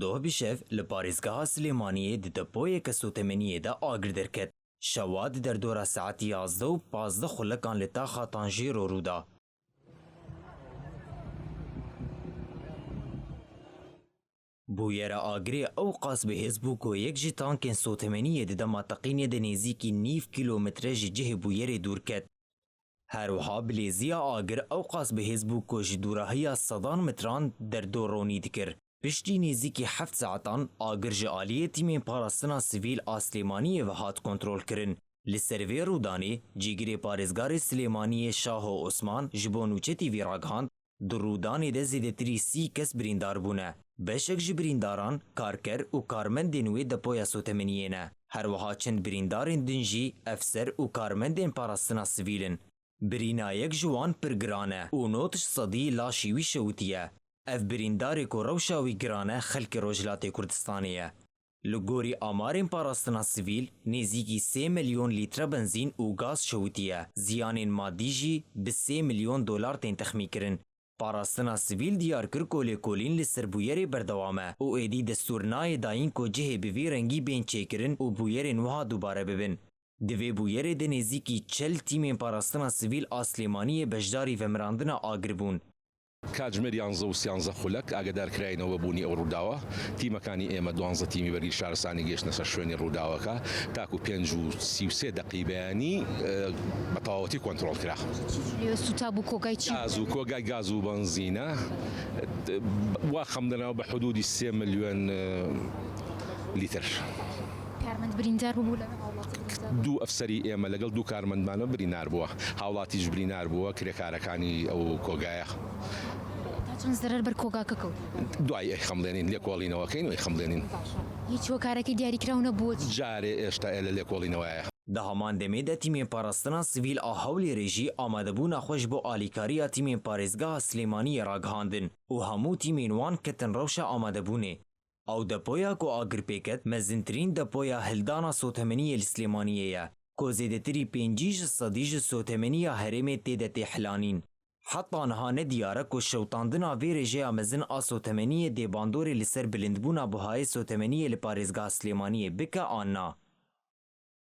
دوه بیشف لپاریزگاه سلیمانیه د دپوی که سوتمنیه دا آگر درکت. شواد در دورا ساعت 11 و 15 خلکان لطاخا تانجیر و رودا. بویر آگری او قاس به حزبو کو یک جی تانکن سوتمنیه د دماتقینی د نزیکی 9 کیلومتر جه بویر دور کت. هر وها بلیزیا آگر او قاس به حزبو کو جدورهی 100 متران در دورونی دکر. پشتی نزیکی 7 ساعتان آگر جعالیه تیمین پاراستنا سیویل آسلیمانی و هات کنترول کرن. لسروی رودانی جیگری پارزگار سلیمانی شاه و عثمان جبونوچتی ویراگاند در رودانی ده زیدتری 30 کس بریندار بونه. بشک جبرینداران کارکر و کارمندین وی دپویا سوتمنیه نه. هر وها چند بریندارین دنجی افسر و کارمندین پاراستنا سیویلن. برینا یک جوان پرگرانه و نوتش صدی لاشیوی شوتیه. اف برینداری کو روشاوی گرانه خلک روجلات کردستانیه. لگوری آمارین پاراستنا سیویل نزیکی 3 میلیون لیتر بنزین و گاز شوتیه. زیانین مادی جی به 3 میلیون دلار تین تخمی کرن. پاراستنا سیویل دیار کر کولی کولین لسر بویری بردوامه او ایدی دستورنای داین کو جه بوی رنگی بین چیکرن و بویری نوها دوباره ببین. دوی بویری ده نزیکی 40 تیمین پاراستنا سیویل آسلیمانی بجداری و مراندنا آگربون. کاتژمێر 11 و 13 خولەک ئاگادارکراینەوە بوونی ئەو ڕووداوە تیمەکانی ئێمە 12 تیمی بەرگری شارستانی گەشتنە سەر شوێنی ڕووداوەکە تاکو 5 و 33 دقی بەیانی بە تەواوەتی کۆنتڕۆڵ کرا. سوتا بوو کۆگای چی؟ گاز و کۆگای گاز و بەنزینە وا خەمدنەوە بە حدودی 3 ملیۆن لیتر. کارمەند بریندار بوو لە هاوڵاتیان؟ دوو ئەفسەری ئێمە لەگەڵ دوو کارمەندمانە برینار بووە، هاوڵاتیش برینار بووە کرێکارەکانی ئەو کۆگایە. چەند زەرەر بەر کۆگاکە کەوت؟ دوای خەمڵێنین لێکۆڵینەوەکەین وی خەمڵێنین. هیچ هۆکارێکی دیاریکراو نەبووە؟ جارێ ئێشتا لە لێکۆڵینەوەیە. ده همان دمه تیمین پاراستنا سیویل آهولی رژی آماده بون خوش بو آلیکاری تیمین پارزگاه سلیمانی راگهاندن و همو تیمین وان کتن روشا آماده بونه. او دپویا کو آگر پیکت مزنترین دپویا هلدانا سوتمنی السلیمانیه کو زیدتری 5 صدیج سوتمنی هرم تیدت حلانین. حتی آنها ندیاره که شوتاندنا وی رژه مزن آسوتمنی دی باندور لسر بلندبونا بهای سوتمنی لپارزگاه سلیمانی بکه آننا.